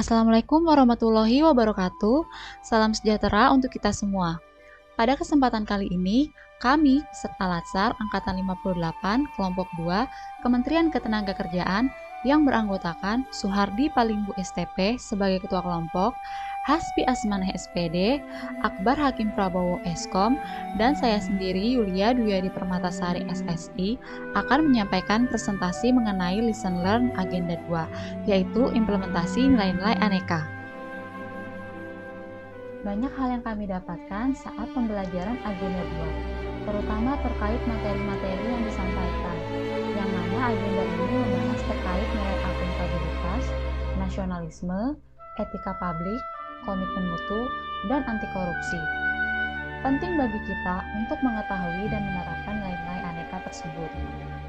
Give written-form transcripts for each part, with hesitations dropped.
Assalamualaikum warahmatullahi wabarakatuh. Salam sejahtera untuk kita semua. Pada kesempatan kali ini, kami peserta Latsar Angkatan 58 Kelompok 2 Kementerian Ketenagakerjaan yang beranggotakan Suhardi Palimbu STP sebagai Ketua Kelompok, Hasbi Asmaneh SPD, Akbar Hakim Prabowo Eskom, dan saya sendiri Yulia Duyadi Permatasari SSI akan menyampaikan presentasi mengenai Lesson Learn Agenda 2, yaitu implementasi nilai-nilai aneka. Banyak hal yang kami dapatkan saat pembelajaran Agenda 2, terutama terkait materi-materi yang disampaikan, yang mana agenda ini membahas terkait nilai akuntabilitas, nasionalisme, etika publik, komitmen mutu, dan anti korupsi. Penting bagi kita untuk mengetahui dan menerapkan nilai-nilai aneka tersebut.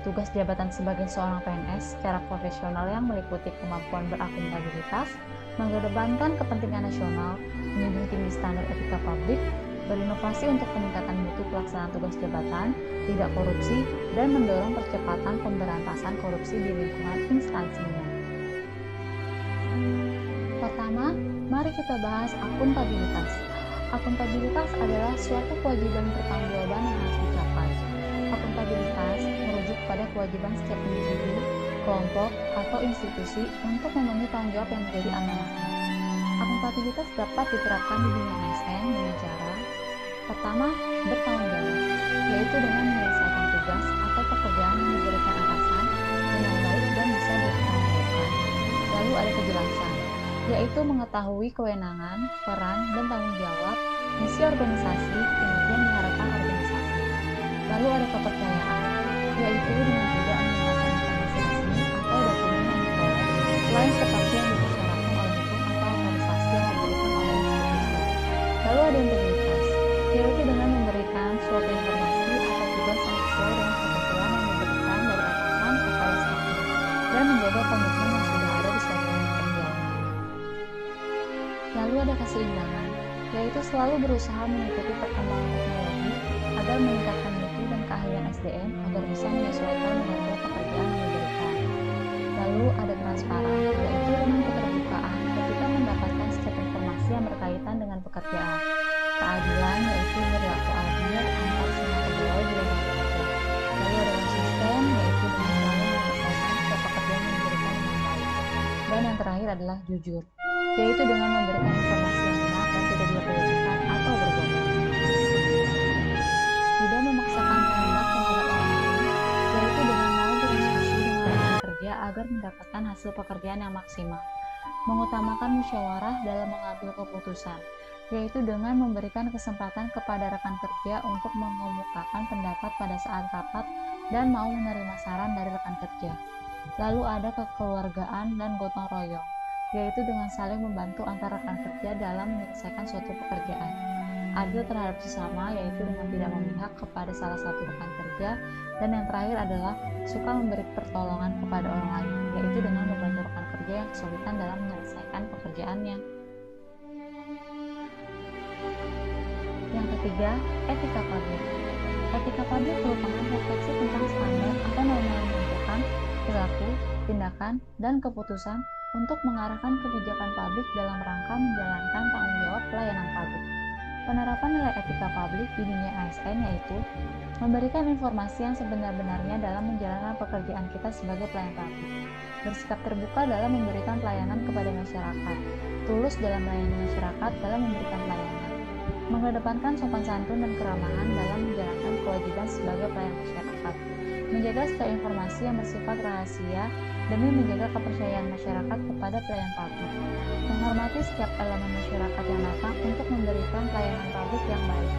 Tugas jabatan sebagai seorang PNS secara profesional yang meliputi kemampuan berakuntabilitas, mengedepankan kepentingan nasional, menjunjung tinggi standar etika publik, berinovasi untuk peningkatan mutu pelaksanaan tugas jabatan, tidak korupsi, dan mendorong percepatan pemberantasan korupsi di lingkungan instansinya. Pertama, mari kita bahas akuntabilitas. Akuntabilitas adalah suatu kewajiban pertanggungjawaban yang harus dicapai. Akuntabilitas merujuk pada kewajiban setiap individu, kelompok, atau institusi untuk memenuhi tanggung jawab yang menjadi amanatnya. Akuntabilitas dapat diterapkan di dunia ASN dengan cara pertama, bertanggung jawab, yaitu dengan menyelesaikan tugas atau pekerjaan yang diberikan atasan dengan baik dan bisa dipertanggungjawabkan. Lalu ada kejelasan, yaitu mengetahui kewenangan, peran, dan tanggung jawab, misi organisasi, kinerja yang diharapkan organisasi. Lalu ada kepercayaan, yaitu dengan tidak menggunakan informasi resmi atau dokumen yang diperoleh, selain seperti yang dipersyaratkan oleh hukum atau otorisasi yang diberikan oleh institusi. Lalu ada integritas, yaitu dengan memberikan suatu informasi atau tugas yang sesuai dengan ketentuan yang diberikan dari atasan kepada stafnya, dan menjaga komitmen yang sudah ada di suatu pekerjaan. Lalu ada keseimbangan, yaitu selalu berusaha mengikuti perkembangan teknologi agar meningkatkan mutu dan keahlian SDM agar bisa menyesuaikan dengan pekerjaan yang diberikan. Lalu ada transparan, yaitu dengan keterbukaan ketika mendapatkan setiap informasi yang berkaitan dengan pekerjaan. Keadilan, yaitu berlaku adil antar semua pegawai di lingkungan kerja. Lalu ada konsisten, yaitu dengan selalu menyelesaikan setiap pekerjaan yang diberikan dengan baik. Dan yang terakhir adalah jujur, yaitu dengan memberikan informasi yang benar dan tidak diperbolehkan atau berbohong. Tidak memaksakan kehendak terhadap orang lain, yaitu dengan mau berdiskusi dengan rekan kerja agar mendapatkan hasil pekerjaan yang maksimal. Mengutamakan musyawarah dalam mengambil keputusan, yaitu dengan memberikan kesempatan kepada rekan kerja untuk mengemukakan pendapat pada saat rapat dan mau menerima saran dari rekan kerja. Lalu ada kekeluargaan dan gotong royong, yaitu dengan saling membantu antara rekan kerja dalam menyelesaikan suatu pekerjaan. Adil terhadap sesama, yaitu dengan tidak memihak kepada salah satu rekan kerja. Dan yang terakhir adalah suka memberi pertolongan kepada orang lain, yaitu dengan membantu rekan kerja yang kesulitan dalam menyelesaikan pekerjaannya. Yang ketiga, etika publik. Etika publik merupakan refleksi tentang standar atau norma yang menentukan perilaku, tindakan, dan keputusan untuk mengarahkan kebijakan publik dalam rangka menjalankan tanggung jawab pelayanan publik. Penerapan nilai etika publik di dunia ASN yaitu memberikan informasi yang sebenar-benarnya dalam menjalankan pekerjaan kita sebagai pelayan publik, bersikap terbuka dalam memberikan pelayanan kepada masyarakat, tulus dalam melayani masyarakat dalam memberikan pelayanan, mengedepankan sopan santun dan keramahan dalam menjalankan kewajiban sebagai pelayan masyarakat, menjaga setiap informasi yang bersifat rahasia demi menjaga kepercayaan masyarakat kepada pelayan publik, menghormati setiap elemen masyarakat yang datang untuk memberikan pelayanan publik yang baik,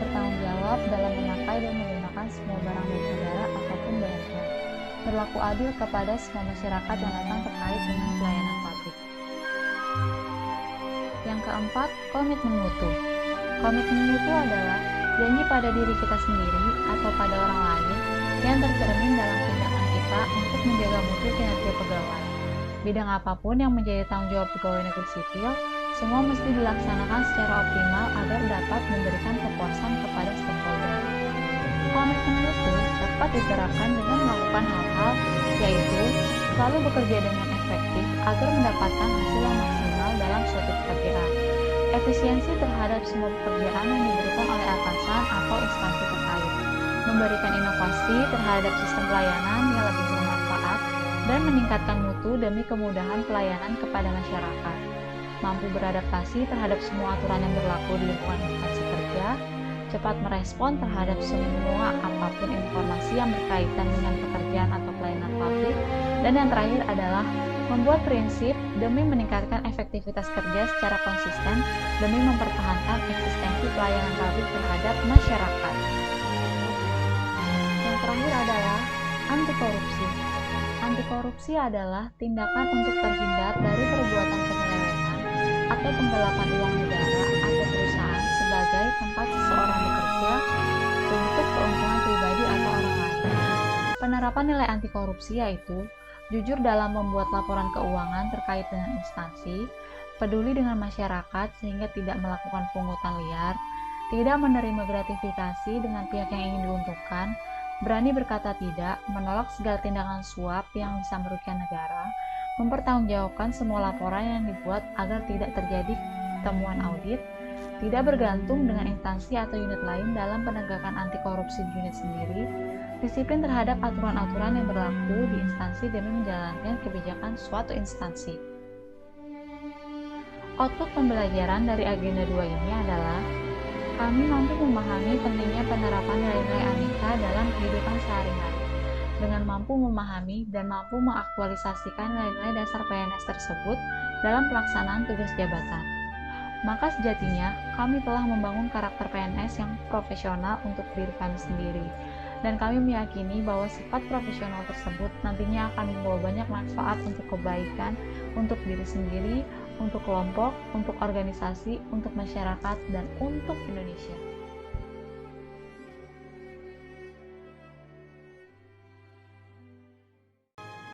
bertanggung jawab dalam memakai dan menggunakan semua barang milik negara ataupun BNN, berlaku adil kepada semua masyarakat yang datang terkait dengan pelayanan publik. Yang keempat, komitmen mutu. Komitmen mutu adalah janji pada diri kita sendiri atau pada orang lain yang tercermin dalam tindakan kita untuk menjaga mutu kinerja pegawai. Bidang apapun yang menjadi tanggung jawab pegawai negeri sipil, semua mesti dilaksanakan secara optimal agar dapat memberikan kepuasan kepada stakeholder. Komitmen mutu dapat diterapkan dengan melakukan hal-hal, yaitu selalu bekerja dengan efektif agar mendapatkan hasil yang maksimal dalam suatu pekerjaan. Efisiensi terhadap semua pekerjaan yang diberikan oleh atasan atau instansi terkait. Memberikan inovasi terhadap sistem pelayanan yang lebih bermanfaat dan meningkatkan mutu demi kemudahan pelayanan kepada masyarakat. Mampu beradaptasi terhadap semua aturan yang berlaku di lingkungan instansi kerja, cepat merespon terhadap semua apapun informasi yang berkaitan dengan pekerjaan atau pelayanan publik, dan yang terakhir adalah membuat prinsip demi meningkatkan efektivitas kerja secara konsisten demi mempertahankan eksistensi pelayanan publik terhadap masyarakat. Yang terakhir adalah anti korupsi. Anti korupsi adalah tindakan untuk terhindar dari perbuatan penyelewengan atau penggelapan uang negara atau perusahaan sebagai tempat seseorang bekerja untuk keuntungan pribadi atau orang lain. Penerapan nilai anti korupsi yaitu jujur dalam membuat laporan keuangan terkait dengan instansi, peduli dengan masyarakat sehingga tidak melakukan pungutan liar, tidak menerima gratifikasi dengan pihak yang ingin diuntungkan, berani berkata tidak, menolak segala tindakan suap yang bisa merugikan negara, mempertanggungjawabkan semua laporan yang dibuat agar tidak terjadi temuan audit, tidak bergantung dengan instansi atau unit lain dalam penegakan anti korupsi di unit sendiri, disiplin terhadap aturan-aturan yang berlaku di instansi demi menjalankan kebijakan suatu instansi. Output pembelajaran dari agenda 2 ini adalah kami mampu memahami pentingnya penerapan nilai-nilai Aneka dalam kehidupan sehari-hari. Dengan mampu memahami dan mampu mengaktualisasikan nilai-nilai dasar PNS tersebut dalam pelaksanaan tugas jabatan, maka sejatinya kami telah membangun karakter PNS yang profesional untuk diri kami sendiri. Dan kami meyakini bahwa sifat profesional tersebut nantinya akan membawa banyak manfaat untuk kebaikan, untuk diri sendiri, untuk kelompok, untuk organisasi, untuk masyarakat, dan untuk Indonesia.